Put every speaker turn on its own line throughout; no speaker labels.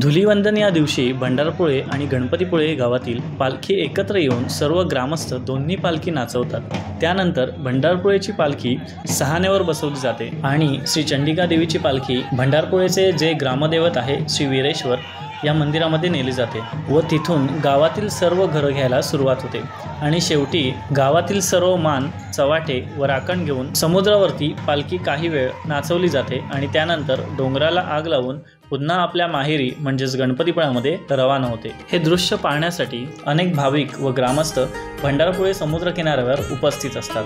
धुलीवंदन या दिवशी भंडारपुळे आणि गणपतीपुळे गावातील पालखी एकत्र येऊन सर्व ग्रामस्थ दोन्ही पालखी नाचवतात। त्यानंतर भंडारपुळेची पालखी सहाण्यावर बसवली जाते आणि श्री चंडिका देवीची पालखी भंडारपुळेचे जे ग्रामदैवत आहे श्री वीरेश्वर या मंदिरामध्ये नेली जाते व तिथून गावातील सर्व घरं घ्यायला सुरुवात होते आणि शेवटी गावातील सर्व मान चवाटे व राखण घेऊन समुद्रावरती पालखी काही वेळ नाचवली जाते आणि त्यानंतर डोंगराला आग लावून पुन्हा आपल्या माहेरी म्हणजेच गणपतीपुळ्यामध्ये रवाना होते। हे दृश्य पाहण्यासाठी अनेक भाविक व ग्रामस्थ भंडारपुळे समुद्र किनाऱ्यावर उपस्थित असतात।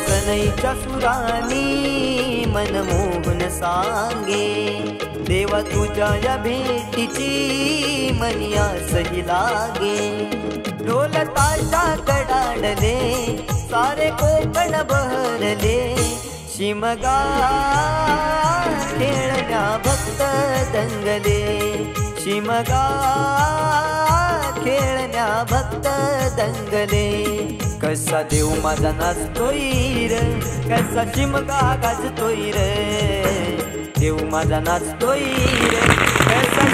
सनईच्या सुरानी मनमोहन सांगे, देवा तुझ्या या भेटीची मनी आसही लागे। ढोल ताशा कडाडले सारे कोकण बहरले, शिमगा खेळण्या भक्त दंगले, शिमगा खेळण्या भक्त दंगले। कसा देव माझा नाचतोय रे, कसा शिमगा गाजतोय रे, देव माझा नाचतोय रे, कसा